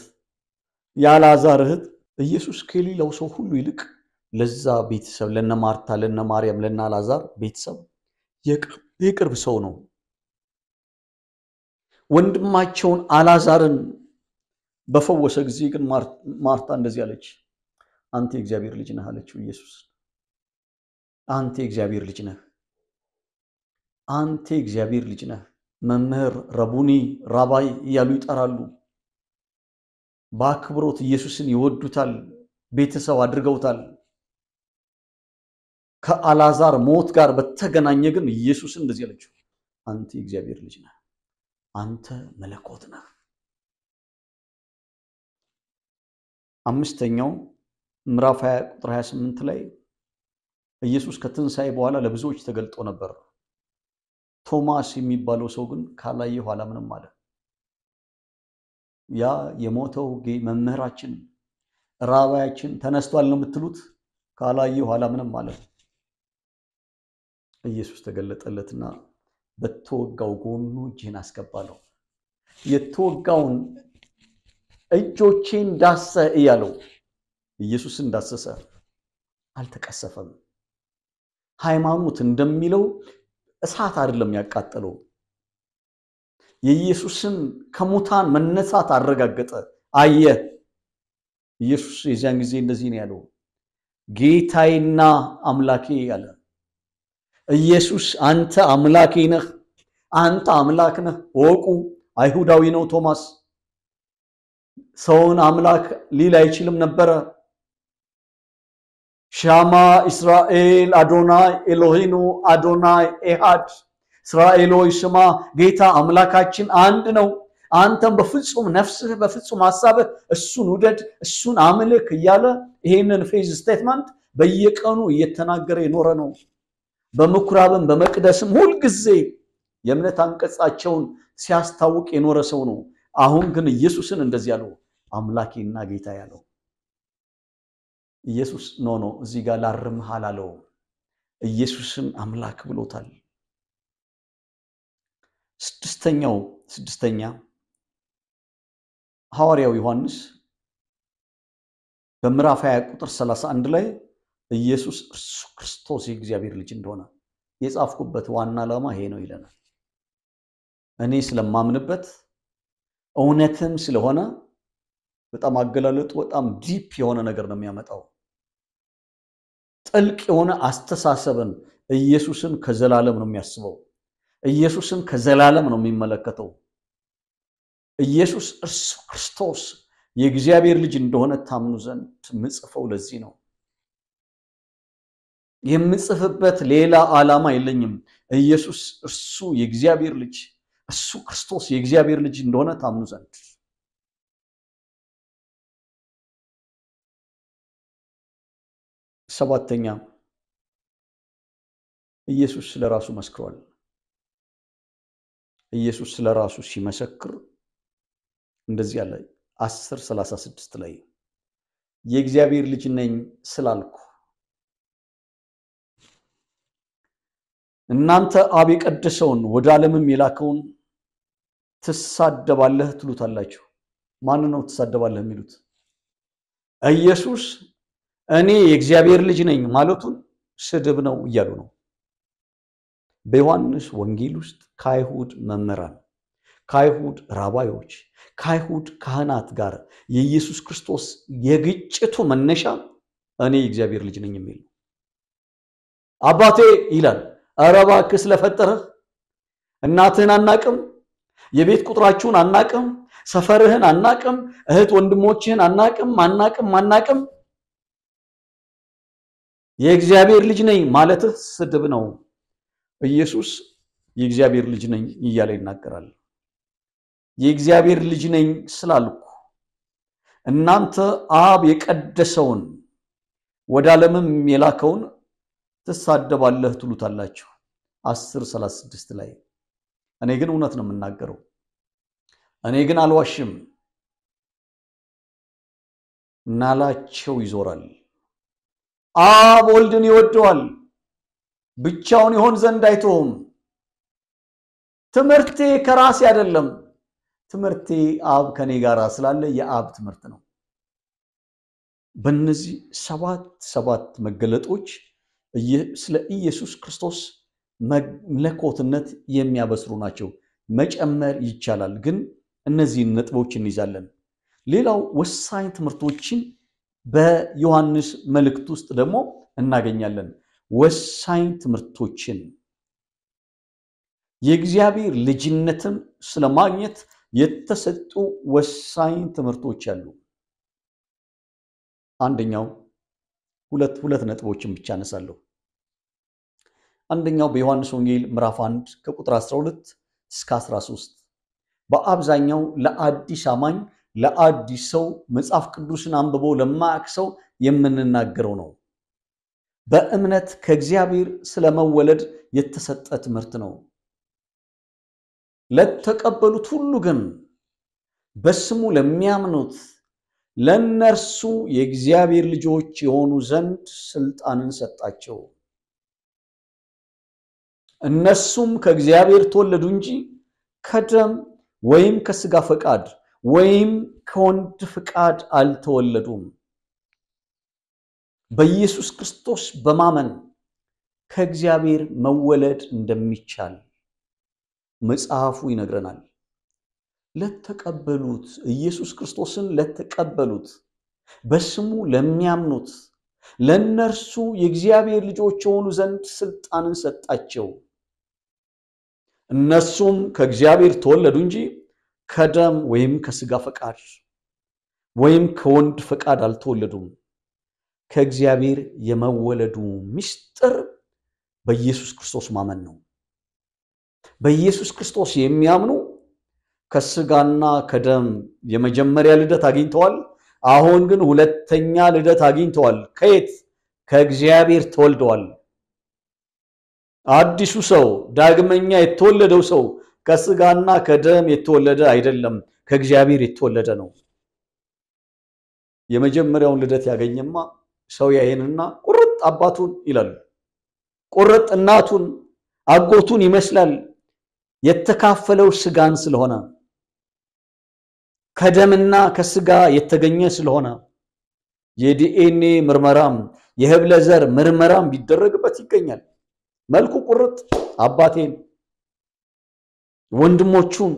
የአልዓዛር እህት። ኢየሱስ ከሌላው ሰው ሁሉ ይልቅ ለዛ ቤተሰብ ለነ ማርታ፣ ለነ ማርያም፣ ለነ አልዓዛር ቤተሰብ የቅርብ ሰው ነው። ወንድማቸውን አልዓዛርን በፈወሰ ጊዜ ግን ማርታ እንደዚህ አለች፣ አንተ የእግዚአብሔር ልጅ ነህ አለችው ኢየሱስ። አንተ የእግዚአብሔር ልጅ ነህ፣ አንተ የእግዚአብሔር ልጅ ነህ። መምህር፣ ረቡኒ፣ ራባይ እያሉ ይጠራሉ። በአክብሮት ኢየሱስን ይወዱታል፣ ቤተሰብ አድርገውታል። ከአልዓዛር ሞት ጋር በተገናኘ ግን ኢየሱስ እንደዚህ አለችው፣ አንተ የእግዚአብሔር ልጅ ነህ፣ አንተ መለኮት ነህ። አምስተኛው ምዕራፍ 20 ቁጥር 28 ላይ ኢየሱስ ከትንሣኤ በኋላ ለብዙዎች ተገልጦ ነበር። ቶማስ የሚባለው ሰው ግን ካላየሁ አላምንም አለ። ያ የሞተው መምህራችን ራባያችን ተነስቷል ነው የምትሉት? ካላየሁ አላምንም አለ። ኢየሱስ ተገለጠለትና በተወጋው ጎኑ እጅህን አስገባለሁ። የተወጋውን እጆቼን ዳሰ እያለው ኢየሱስን ዳሰሰ፣ አልተቀሰፈም። ሃይማኖት እንደሚለው እሳት አይደለም ያቃጠለው፣ የኢየሱስን ከሙታን መነሳት አረጋገጠ፣ አየ። ኢየሱስ የዚያን ጊዜ እንደዚህ ነው ያለው፣ ጌታዬና አምላኬ ያለ። ኢየሱስ አንተ አምላኬ ነህ፣ አንተ አምላክ ነህ። ወቁ አይሁዳዊ ነው ቶማስ፣ ሰውን አምላክ ሊል አይችልም ነበረ። ሻማ እስራኤል አዶናይ ኤሎሂኑ አዶናይ ኤሃድ፣ እስራኤሎይ ስማ ጌታ አምላካችን አንድ ነው። አንተም በፍጹም ነፍስህ በፍጹም ሐሳብህ እሱን ውደድ፣ እሱን አምልክ እያለ ይሄንን ፌዝ ስቴትመንት በየቀኑ እየተናገረ የኖረ ነው። በምኩራብም በመቅደስም ሁል ጊዜ የእምነት አንቀጻቸውን ሲያስታውቅ የኖረ ሰው ነው። አሁን ግን ኢየሱስን እንደዚህ ያለው አምላኬና ጌታ ያለው ኢየሱስ ኖ እዚህ ጋር ላርምህ አላለው። ኢየሱስን አምላክ ብሎታል። ስድስተኛ ሐዋርያው ዮሐንስ በምዕራፍ 20 ቁጥር 31 ላይ ኢየሱስ እርሱ ክርስቶስ የእግዚአብሔር ልጅ እንደሆነ የጻፍኩበት ዋና ዓላማ ይሄ ነው ይለናል። እኔ ስለማምንበት እውነትም ስለሆነ በጣም አገላለጡ በጣም ዲፕ የሆነ ነገር ነው የሚያመጣው። ጥልቅ የሆነ አስተሳሰብን ኢየሱስን ከዘላለም ነው የሚያስበው። ኢየሱስን ከዘላለም ነው የሚመለከተው። ኢየሱስ እርሱ ክርስቶስ የእግዚአብሔር ልጅ እንደሆነ ታምኑ ዘንድ ምጽፈው ለዚህ ነው። የምጽፍበት ሌላ ዓላማ የለኝም። ኢየሱስ እርሱ የእግዚአብሔር ልጅ እሱ ክርስቶስ የእግዚአብሔር ልጅ እንደሆነ ታምኑ ዘንድ። ሰባተኛ ኢየሱስ ስለራሱ መስክሯል። ኢየሱስ ስለራሱ ሲመሰክር እንደዚህ ያለ 10:36 ላይ የእግዚአብሔር ልጅ ነኝ ስላልኩ እናንተ አብ የቀደሰውን ወደ ዓለምም የላከውን ትሳደባለህ ትሉታላችሁ። ማን ነው ትሳደባለህ የሚሉት? ኢየሱስ እኔ የእግዚአብሔር ልጅ ነኝ ማለቱን ስድብ ነው እያሉ ነው። በዮሐንስ ወንጌል ውስጥ ከአይሁድ መምህራን፣ ከአይሁድ ራባዮች፣ ከአይሁድ ካህናት ጋር የኢየሱስ ክርስቶስ የግጭቱ መነሻ እኔ የእግዚአብሔር ልጅ ነኝ የሚል ነው። አባቴ ይላል፣ ኧረ እባክህ ስለፈጠረህ እናትህን አናቅም፣ የቤት ቁጥራችሁን አናቅም፣ ሰፈርህን አናቅም፣ እህት ወንድሞችህን አናቅም። የእግዚአብሔር ልጅ ነኝ ማለትህ ስድብ ነው። ኢየሱስ የእግዚአብሔር ልጅ ነኝ እያለ ይናገራል። የእግዚአብሔር ልጅ ነኝ ስላልኩ እናንተ አብ የቀደሰውን ወደ ዓለምም የላከውን ትሳደባለህ ትሉታላችሁ። 10:36 ላይ እኔ ግን እውነት ነው የምናገረው፣ እኔ ግን አልዋሽም ናላቸው ይዞራል። አብ ወልድን ይወደዋል፣ ብቻውን ይሆን ዘንድ አይተውም። ትምህርቴ ከራሴ አይደለም፣ ትምህርቴ አብ ከኔ ጋር ስላለ የአብ ትምህርት ነው። በእነዚህ ሰባት መገለጦች ስለ ኢየሱስ ክርስቶስ መለኮትነት የሚያበስሩ ናቸው። መጨመር ይቻላል፣ ግን እነዚህን ነጥቦች እንይዛለን። ሌላው ወሳኝ ትምህርቶችን በዮሐንስ መልእክት ውስጥ ደግሞ እናገኛለን። ወሳኝ ትምህርቶችን የእግዚአብሔር ልጅነትን ስለማግኘት የተሰጡ ወሳኝ ትምህርቶች አሉ። አንደኛው ሁለት ነጥቦችን ብቻ አነሳለሁ። አንደኛው በዮሐንስ ወንጌል ምዕራፍ 1 ከቁጥር 12 እስከ 13 በአብዛኛው ለአዲስ አማኝ ለአዲስ ሰው መጽሐፍ ቅዱስን አንብቦ ለማያውቅ ሰው የምንናገረው ነው። በእምነት ከእግዚአብሔር ስለመወለድ የተሰጠ ትምህርት ነው። ለተቀበሉት ሁሉ ግን በስሙ ለሚያምኑት ለነርሱ የእግዚአብሔር ልጆች የሆኑ ዘንድ ስልጣንን ሰጣቸው። እነሱም ከእግዚአብሔር ተወለዱ እንጂ ከደም ወይም ከስጋ ፈቃድ ወይም ከወንድ ፈቃድ አልተወለዱም። በኢየሱስ ክርስቶስ በማመን ከእግዚአብሔር መወለድ እንደሚቻል መጽሐፉ ይነግረናል። ለተቀበሉት ኢየሱስ ክርስቶስን ለተቀበሉት በስሙ ለሚያምኑት ለነርሱ የእግዚአብሔር ልጆች የሆኑ ዘንድ ስልጣንን ሰጣቸው። እነሱም ከእግዚአብሔር ተወለዱ እንጂ ከደም ወይም ከስጋ ፈቃድ ወይም ከወንድ ፈቃድ አልተወለዱም። ከእግዚአብሔር የመወለዱ ምስጢር በኢየሱስ ክርስቶስ ማመን ነው። በኢየሱስ ክርስቶስ የሚያምኑ ከስጋና ከደም የመጀመሪያ ልደት አግኝተዋል። አሁን ግን ሁለተኛ ልደት አግኝተዋል። ከየት? ከእግዚአብሔር ተወልደዋል። አዲሱ ሰው ዳግመኛ የተወለደው ሰው ከስጋና ከደም የተወለደ አይደለም፣ ከእግዚአብሔር የተወለደ ነው። የመጀመሪያውን ልደት ያገኘማ ሰው ያየንና ቁርጥ አባቱን ይላል፣ ቁርጥ እናቱን አጎቱን ይመስላል። የተካፈለው ስጋን ስለሆነ ከደምና ከስጋ የተገኘ ስለሆነ የዲኤንኤ ምርመራም የህብለ ዘር ምርመራም ቢደረግበት ይገኛል። መልኩ ቁርጥ አባቴን ወንድሞቹን።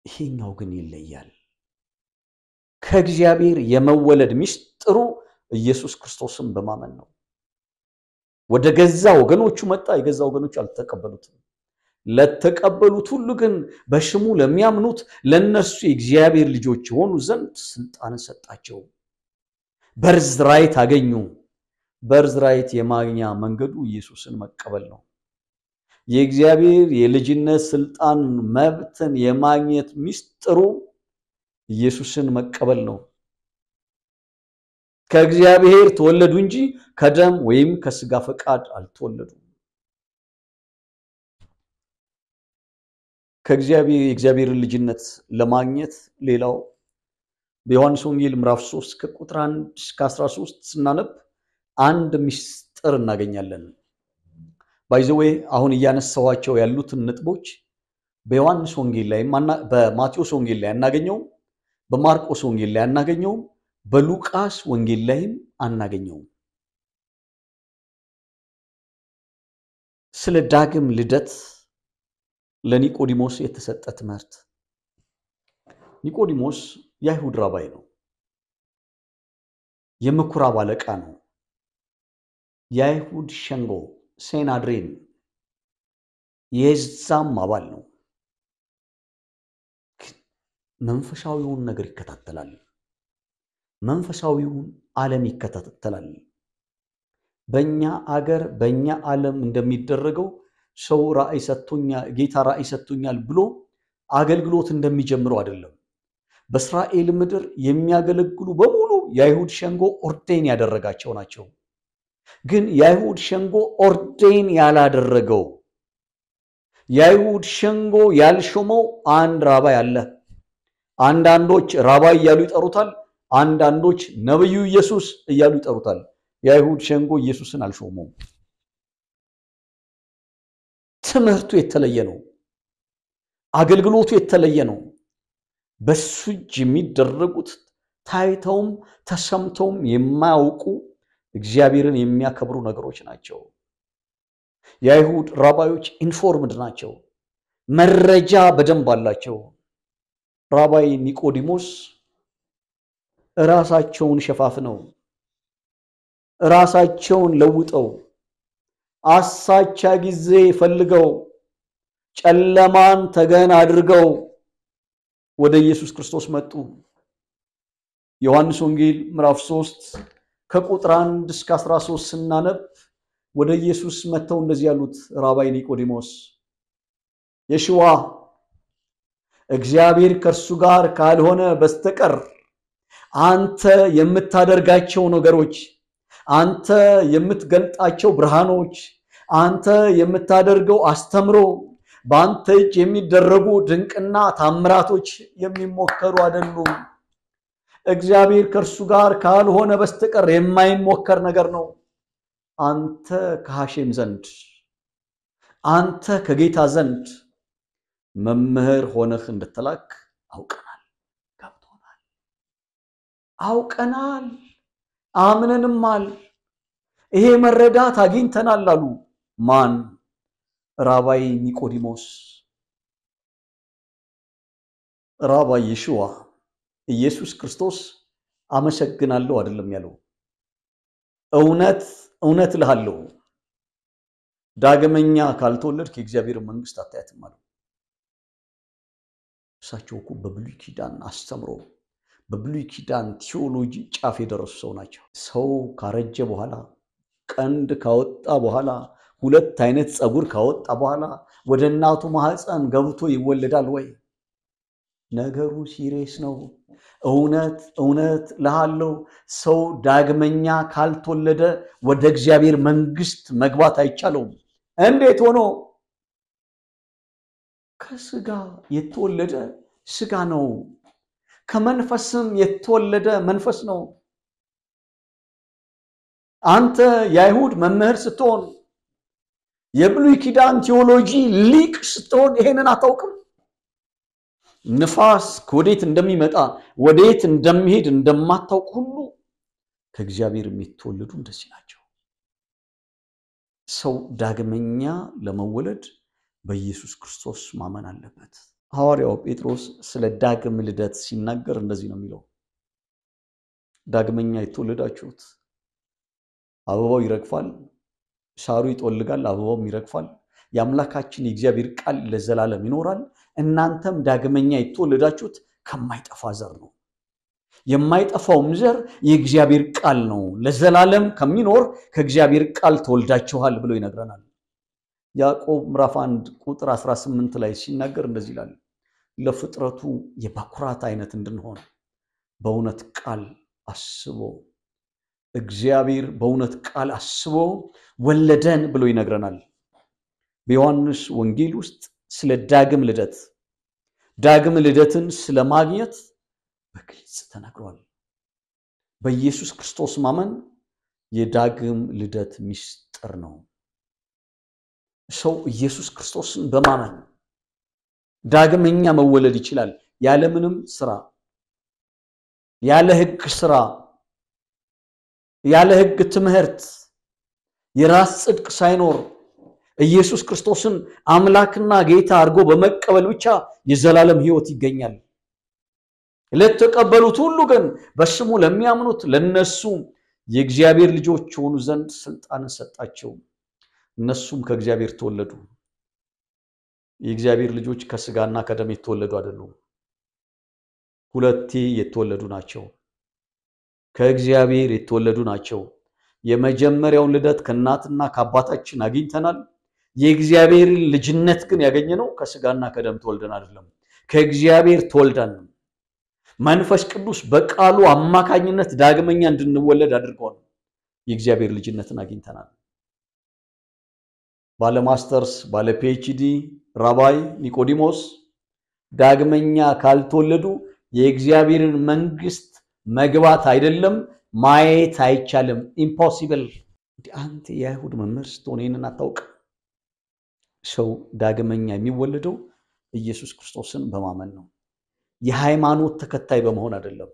ይሄኛው ግን ይለያል። ከእግዚአብሔር የመወለድ ምስጢሩ ኢየሱስ ክርስቶስን በማመን ነው። ወደ ገዛ ወገኖቹ መጣ፣ የገዛ ወገኖቹ አልተቀበሉትም። ለተቀበሉት ሁሉ ግን በስሙ ለሚያምኑት ለነሱ የእግዚአብሔር ልጆች የሆኑ ዘንድ ስልጣን ሰጣቸው። በርዝራይት አገኙ። በርዝራይት የማግኛ መንገዱ ኢየሱስን መቀበል ነው። የእግዚአብሔር የልጅነት ስልጣን መብትን የማግኘት ምስጢሩ ኢየሱስን መቀበል ነው። ከእግዚአብሔር ተወለዱ እንጂ ከደም ወይም ከስጋ ፈቃድ አልተወለዱም። የእግዚአብሔርን ልጅነት ለማግኘት ሌላው በዮሐንስ ወንጌል ምዕራፍ 3 ከቁጥር 1 እስከ 13 ስናነብ አንድ ምስጢር እናገኛለን። ባይዘዌ አሁን እያነሳዋቸው ያሉትን ነጥቦች በዮሐንስ ወንጌል ላይ በማቴዎስ ወንጌል ላይ አናገኘውም፣ በማርቆስ ወንጌል ላይ አናገኘውም፣ በሉቃስ ወንጌል ላይም አናገኘውም። ስለ ዳግም ልደት ለኒቆዲሞስ የተሰጠ ትምህርት። ኒቆዲሞስ የአይሁድ ራባይ ነው። የምኩራብ አለቃ ነው። የአይሁድ ሸንጎ ሴናድሬን የዛም አባል ነው። መንፈሳዊውን ነገር ይከታተላል። መንፈሳዊውን ዓለም ይከታተላል። በእኛ አገር በእኛ ዓለም እንደሚደረገው ሰው ራእይ ሰጥቶኛል፣ ጌታ ራእይ ሰጥቶኛል ብሎ አገልግሎት እንደሚጀምረው አይደለም። በእስራኤል ምድር የሚያገለግሉ በሙሉ የአይሁድ ሸንጎ ኦርዴን ያደረጋቸው ናቸው። ግን የአይሁድ ሸንጎ ኦርዴን ያላደረገው የአይሁድ ሸንጎ ያልሾመው አንድ ራባይ አለ። አንዳንዶች ራባይ እያሉ ይጠሩታል፣ አንዳንዶች ነብዩ ኢየሱስ እያሉ ይጠሩታል። የአይሁድ ሸንጎ ኢየሱስን አልሾመውም። ትምህርቱ የተለየ ነው። አገልግሎቱ የተለየ ነው። በሱ እጅ የሚደረጉት ታይተውም ተሰምተውም የማያውቁ እግዚአብሔርን የሚያከብሩ ነገሮች ናቸው። የአይሁድ ራባዮች ኢንፎርምድ ናቸው። መረጃ በደንብ አላቸው። ራባይ ኒቆዲሞስ ራሳቸውን ሸፋፍነው ራሳቸውን ለውጠው አሳቻ ጊዜ ፈልገው ጨለማን ተገን አድርገው ወደ ኢየሱስ ክርስቶስ መጡ። ዮሐንስ ወንጌል ምዕራፍ 3 ከቁጥር 1 እስከ 13 ስናነብ ወደ ኢየሱስ መጥተው እንደዚህ ያሉት ራባይ ኒቆዲሞስ የሽዋ እግዚአብሔር ከእርሱ ጋር ካልሆነ በስተቀር አንተ የምታደርጋቸው ነገሮች፣ አንተ የምትገልጣቸው ብርሃኖች፣ አንተ የምታደርገው አስተምሮ፣ በአንተ እጅ የሚደረጉ ድንቅና ታምራቶች የሚሞከሩ አይደሉም። እግዚአብሔር ከእርሱ ጋር ካልሆነ በስተቀር የማይሞከር ነገር ነው። አንተ ከሐሼም ዘንድ አንተ ከጌታ ዘንድ መምህር ሆነህ እንድትላክ አውቀናል፣ ገብቶናል፣ አውቀናል፣ አምነንማል፣ ይሄ መረዳት አግኝተናል አሉ። ማን? ራባይ ኒቆዲሞስ። ራባይ ይሽዋ ኢየሱስ ክርስቶስ አመሰግናለሁ አይደለም ያለው፣ እውነት እውነት እልሃለሁ ዳግመኛ ካልተወለድክ የእግዚአብሔር መንግስት አታያትም አለው። እሳቸው እኮ በብሉይ ኪዳን አስተምሮ በብሉይ ኪዳን ቲዮሎጂ ጫፍ የደረሱ ሰው ናቸው። ሰው ካረጀ በኋላ ቀንድ ካወጣ በኋላ ሁለት አይነት ጸጉር ካወጣ በኋላ ወደ እናቱ ማህፀን ገብቶ ይወለዳል ወይ? ነገሩ ሲሪየስ ነው። እውነት እውነት እልሃለሁ ሰው ዳግመኛ ካልተወለደ ወደ እግዚአብሔር መንግስት መግባት አይቻለውም። እንዴት ሆኖ? ከስጋ የተወለደ ስጋ ነው፣ ከመንፈስም የተወለደ መንፈስ ነው። አንተ የአይሁድ መምህር ስትሆን የብሉይ ኪዳን ቲዮሎጂ ሊቅ ስትሆን ይሄንን አታውቅም? ንፋስ ከወዴት እንደሚመጣ ወዴት እንደሚሄድ እንደማታውቅ ሁሉ ከእግዚአብሔር የሚተወለዱ እንደዚህ ናቸው። ሰው ዳግመኛ ለመወለድ በኢየሱስ ክርስቶስ ማመን አለበት። ሐዋርያው ጴጥሮስ ስለ ዳግም ልደት ሲናገር እንደዚህ ነው የሚለው፣ ዳግመኛ የተወለዳችሁት አበባው ይረግፋል፣ ሳሩ ይጠወልጋል፣ አበባውም ይረግፋል፣ የአምላካችን የእግዚአብሔር ቃል ለዘላለም ይኖራል። እናንተም ዳግመኛ የተወለዳችሁት ከማይጠፋ ዘር ነው። የማይጠፋውም ዘር የእግዚአብሔር ቃል ነው። ለዘላለም ከሚኖር ከእግዚአብሔር ቃል ተወልዳችኋል ብሎ ይነግረናል። ያዕቆብ ምዕራፍ 1 ቁጥር 18 ላይ ሲናገር እንደዚህ ይላል፣ ለፍጥረቱ የበኩራት አይነት እንድንሆን በእውነት ቃል አስቦ እግዚአብሔር በእውነት ቃል አስቦ ወለደን ብሎ ይነግረናል። በዮሐንስ ወንጌል ውስጥ ስለ ዳግም ልደት ዳግም ልደትን ስለማግኘት በግልጽ ተነግሯል። በኢየሱስ ክርስቶስ ማመን የዳግም ልደት ምስጢር ነው። ሰው ኢየሱስ ክርስቶስን በማመን ዳግመኛ መወለድ ይችላል፣ ያለምንም ስራ፣ ያለ ሕግ ስራ፣ ያለ ሕግ ትምህርት፣ የራስ ጽድቅ ሳይኖር ኢየሱስ ክርስቶስን አምላክና ጌታ አድርጎ በመቀበል ብቻ የዘላለም ሕይወት ይገኛል። ለተቀበሉት ሁሉ ግን በስሙ ለሚያምኑት ለነሱ የእግዚአብሔር ልጆች ሆኑ ዘንድ ስልጣን ሰጣቸው። እነሱም ከእግዚአብሔር ተወለዱ። የእግዚአብሔር ልጆች ከስጋና ከደም የተወለዱ አይደሉም፣ ሁለቴ የተወለዱ ናቸው። ከእግዚአብሔር የተወለዱ ናቸው። የመጀመሪያውን ልደት ከእናትና ከአባታችን አግኝተናል። የእግዚአብሔር ልጅነት ግን ያገኘነው ከስጋና ከደም ተወልደን አይደለም፣ ከእግዚአብሔር ተወልደን መንፈስ ቅዱስ በቃሉ አማካኝነት ዳግመኛ እንድንወለድ አድርጓል። የእግዚአብሔር ልጅነትን አግኝተናል። ባለ ማስተርስ ባለ ፒኤችዲ ራባይ ኒቆዲሞስ ዳግመኛ ካልተወለዱ የእግዚአብሔርን መንግስት መግባት አይደለም ማየት አይቻልም። ኢምፖሲብል። አንተ የአይሁድ መምህር ስትሆን ይህንን አታውቅ? ሰው ዳግመኛ የሚወለደው ኢየሱስ ክርስቶስን በማመን ነው። የሃይማኖት ተከታይ በመሆን አይደለም።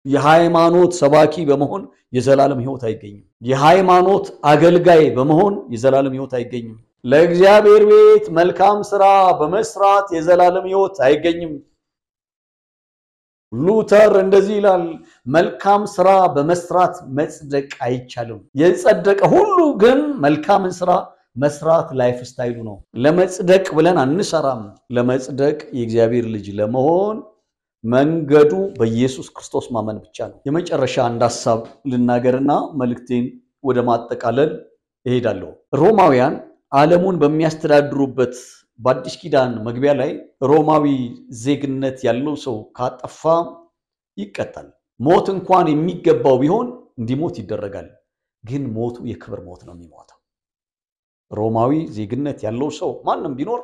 የሃይማኖት ሰባኪ በመሆን የዘላለም ሕይወት አይገኝም። የሃይማኖት አገልጋይ በመሆን የዘላለም ሕይወት አይገኝም። ለእግዚአብሔር ቤት መልካም ሥራ በመስራት የዘላለም ሕይወት አይገኝም። ሉተር እንደዚህ ይላል፣ መልካም ሥራ በመስራት መጽደቅ አይቻልም። የጸደቀ ሁሉ ግን መልካምን ሥራ መስራት ላይፍ ስታይሉ ነው። ለመጽደቅ ብለን አንሰራም። ለመጽደቅ የእግዚአብሔር ልጅ ለመሆን መንገዱ በኢየሱስ ክርስቶስ ማመን ብቻ ነው። የመጨረሻ አንድ ሐሳብ ልናገርና መልእክቴን ወደ ማጠቃለል እሄዳለሁ። ሮማውያን ዓለሙን በሚያስተዳድሩበት በአዲስ ኪዳን መግቢያ ላይ ሮማዊ ዜግነት ያለው ሰው ካጠፋ ይቀጣል። ሞት እንኳን የሚገባው ቢሆን እንዲሞት ይደረጋል። ግን ሞቱ የክብር ሞት ነው የሚሞተው። ሮማዊ ዜግነት ያለው ሰው ማንም ቢኖር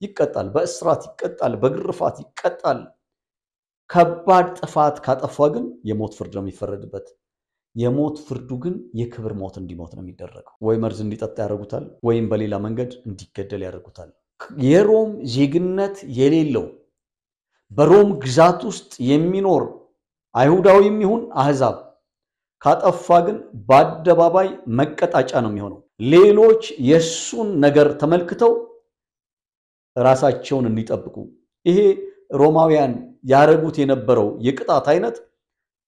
ይቀጣል። በእስራት ይቀጣል፣ በግርፋት ይቀጣል። ከባድ ጥፋት ካጠፋ ግን የሞት ፍርድ ነው የሚፈረድበት። የሞት ፍርዱ ግን የክብር ሞት እንዲሞት ነው የሚደረገው። ወይ መርዝ እንዲጠጣ ያደርጉታል፣ ወይም በሌላ መንገድ እንዲገደል ያደርጉታል። የሮም ዜግነት የሌለው በሮም ግዛት ውስጥ የሚኖር አይሁዳዊም ይሁን አህዛብ ካጠፋ ግን በአደባባይ መቀጣጫ ነው የሚሆነው። ሌሎች የሱን ነገር ተመልክተው ራሳቸውን እንዲጠብቁ ይሄ ሮማውያን ያረጉት የነበረው የቅጣት አይነት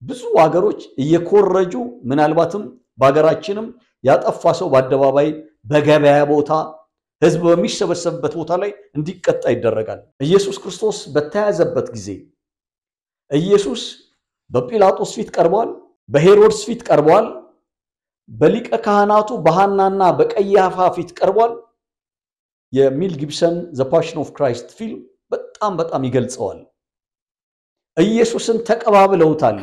ብዙ ሀገሮች እየኮረጁ ምናልባትም በሀገራችንም ያጠፋ ሰው በአደባባይ በገበያ ቦታ ህዝብ በሚሰበሰብበት ቦታ ላይ እንዲቀጣ ይደረጋል። ኢየሱስ ክርስቶስ በተያዘበት ጊዜ ኢየሱስ በጲላጦስ ፊት ቀርቧል፣ በሄሮድስ ፊት ቀርቧል፣ በሊቀ ካህናቱ በሐናና በቀያፋ ፊት ቀርቧል። የሚል ጊብሰን ዘ ፓሽን ኦፍ ክራይስት ፊልም በጣም ይገልጸዋል። ኢየሱስን ተቀባብለውታል።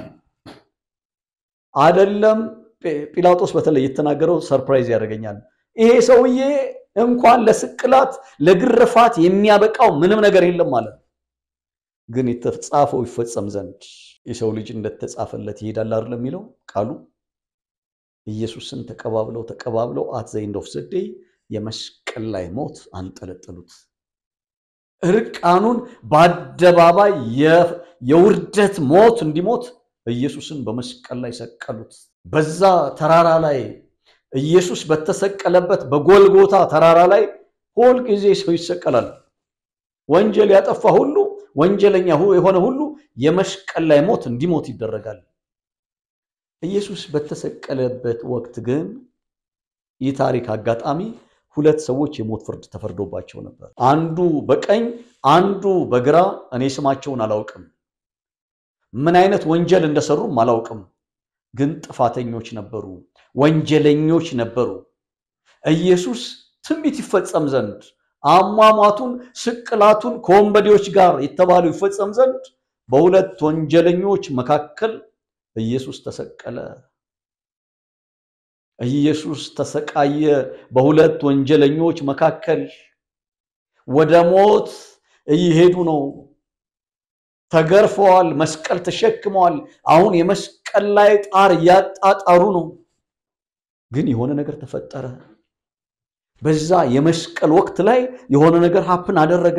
አይደለም ጲላጦስ በተለይ የተናገረው ሰርፕራይዝ ያደርገኛል። ይሄ ሰውዬ እንኳን ለስቅላት ለግርፋት የሚያበቃው ምንም ነገር የለም ማለት ግን የተጻፈው ይፈጸም ዘንድ የሰው ልጅ እንደተጻፈለት ይሄዳል አይደለም የሚለው ቃሉ። ኢየሱስን ተቀባብለው አት ዘ ኤንድ ኦፍ ዘ ዴይ የመስቀል ላይ ሞት አንጠለጠሉት። እርቃኑን በአደባባይ የውርደት ሞት እንዲሞት ኢየሱስን በመስቀል ላይ ሰቀሉት። በዛ ተራራ ላይ ኢየሱስ በተሰቀለበት በጎልጎታ ተራራ ላይ ሁል ጊዜ ሰው ይሰቀላል። ወንጀል ያጠፋ ሁሉ ወንጀለኛ የሆነ ሁሉ የመስቀል ላይ ሞት እንዲሞት ይደረጋል። ኢየሱስ በተሰቀለበት ወቅት ግን የታሪክ አጋጣሚ ሁለት ሰዎች የሞት ፍርድ ተፈርዶባቸው ነበር። አንዱ በቀኝ አንዱ በግራ። እኔ ስማቸውን አላውቅም፣ ምን አይነት ወንጀል እንደሰሩም አላውቅም። ግን ጥፋተኞች ነበሩ፣ ወንጀለኞች ነበሩ። ኢየሱስ ትንቢት ይፈጸም ዘንድ አሟሟቱን ስቅላቱን ከወንበዴዎች ጋር የተባለው ይፈጸም ዘንድ በሁለት ወንጀለኞች መካከል ኢየሱስ ተሰቀለ። ኢየሱስ ተሰቃየ። በሁለት ወንጀለኞች መካከል ወደ ሞት እየሄዱ ነው። ተገርፈዋል፣ መስቀል ተሸክመዋል። አሁን የመስቀል ላይ ጣር እያጣጣሩ ነው። ግን የሆነ ነገር ተፈጠረ። በዛ የመስቀል ወቅት ላይ የሆነ ነገር ሀፕን አደረገ።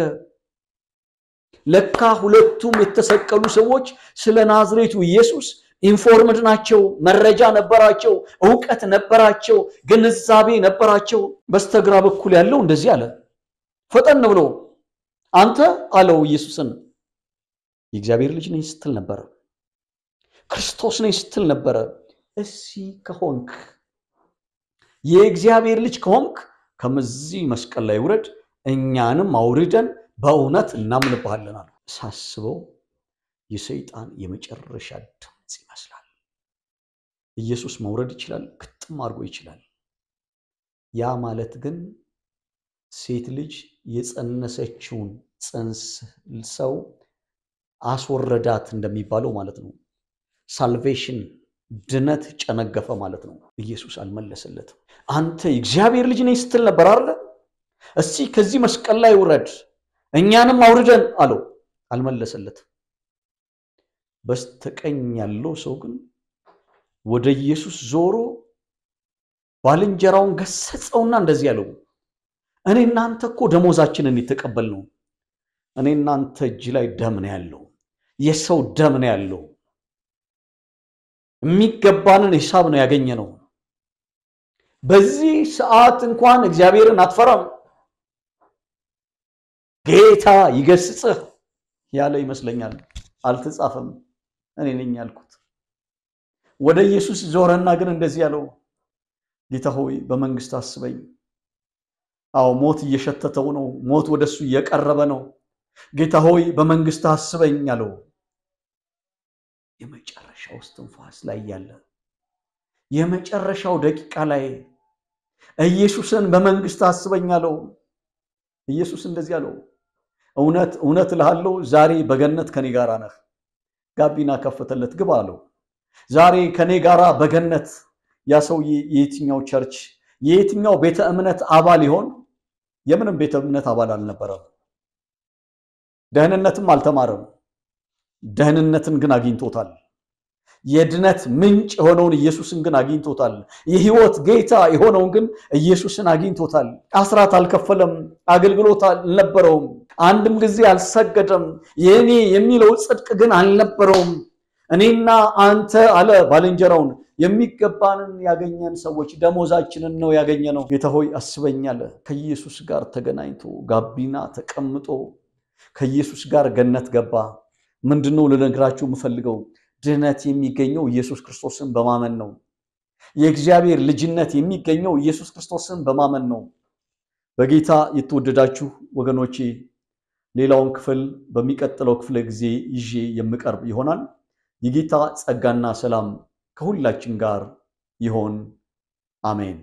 ለካ ሁለቱም የተሰቀሉ ሰዎች ስለ ናዝሬቱ ኢየሱስ ኢንፎርምድ ናቸው፣ መረጃ ነበራቸው፣ ዕውቀት ነበራቸው፣ ግንዛቤ ነበራቸው። በስተግራ በኩል ያለው እንደዚህ አለ፣ ፈጠን ብሎ አንተ አለው ኢየሱስን የእግዚአብሔር ልጅ ነኝ ስትል ነበር፣ ክርስቶስ ነኝ ስትል ነበር። እሺ ከሆንክ የእግዚአብሔር ልጅ ከሆንክ ከመዚህ መስቀል ላይ ውረድ፣ እኛንም አውርደን በእውነት እናምንብሃለን አለ። ሳስበው የሰይጣን የመጨረሻ ድምጽ ይመስላል። ኢየሱስ መውረድ ይችላል፣ ግጥም አድርጎ ይችላል። ያ ማለት ግን ሴት ልጅ የጸነሰችውን ጽንስ ሰው አስወረዳት እንደሚባለው ማለት ነው። ሳልቬሽን ድነት ጨነገፈ ማለት ነው። ኢየሱስ አልመለሰለትም። አንተ የእግዚአብሔር ልጅ ነኝ ስትል ነበር አይደል? እስቲ ከዚህ መስቀል ላይ ውረድ እኛንም አውርደን አለው። አልመለሰለትም። በስተቀኝ ያለው ሰው ግን ወደ ኢየሱስ ዞሮ ባልንጀራውን ገሰጸውና እንደዚህ ያለው እኔ እናንተ እኮ ደሞዛችንን የተቀበልነው እኔ እናንተ እጅ ላይ ደም ነው ያለው፣ የሰው ደም ነው ያለው፣ የሚገባንን ሂሳብ ነው ያገኘነው። በዚህ ሰዓት እንኳን እግዚአብሔርን አትፈራም፣ ጌታ ይገስጽህ ያለ ይመስለኛል። አልተጻፈም፣ እኔ ነኝ ያልኩት። ወደ ኢየሱስ ዞረና ግን እንደዚህ ያለው ጌታ ሆይ በመንግስት አስበኝ። አዎ ሞት እየሸተተው ነው፣ ሞት ወደሱ እየቀረበ ነው። ጌታ ሆይ በመንግስት አስበኝ አለው። የመጨረሻው እስትንፋስ ላይ ያለ የመጨረሻው ደቂቃ ላይ ኢየሱስን በመንግስት አስበኝ አለው። ኢየሱስ እንደዚህ አለው፣ እውነት እውነት እልሃለሁ ዛሬ በገነት ከኔ ጋር ነህ። ጋቢና ከፈተለት ግባ አለው። ዛሬ ከኔ ጋር በገነት። ያ ሰውዬ የየትኛው ቸርች የየትኛው ቤተ እምነት አባል ይሆን? የምንም ቤተ እምነት አባል አልነበረም። ደህንነትም አልተማረም። ደህንነትን ግን አግኝቶታል። የድነት ምንጭ የሆነውን ኢየሱስን ግን አግኝቶታል። የህይወት ጌታ የሆነውን ግን ኢየሱስን አግኝቶታል። አስራት አልከፈለም፣ አገልግሎት አልነበረውም፣ አንድም ጊዜ አልሰገደም። የኔ የሚለው ጽድቅ ግን አልነበረውም። እኔና አንተ አለ ባልንጀራውን የሚገባንን ያገኘን ሰዎች ደሞዛችንን ነው ያገኘነው። ጌታ ሆይ አስበኝ አለ። ከኢየሱስ ጋር ተገናኝቶ ጋቢና ተቀምጦ ከኢየሱስ ጋር ገነት ገባ። ምንድነው ልነግራችሁ የምፈልገው? ድነት የሚገኘው ኢየሱስ ክርስቶስን በማመን ነው። የእግዚአብሔር ልጅነት የሚገኘው ኢየሱስ ክርስቶስን በማመን ነው። በጌታ የተወደዳችሁ ወገኖቼ ሌላውን ክፍል በሚቀጥለው ክፍለ ጊዜ ይዤ የምቀርብ ይሆናል። የጌታ ጸጋና ሰላም ከሁላችን ጋር ይሆን። አሜን።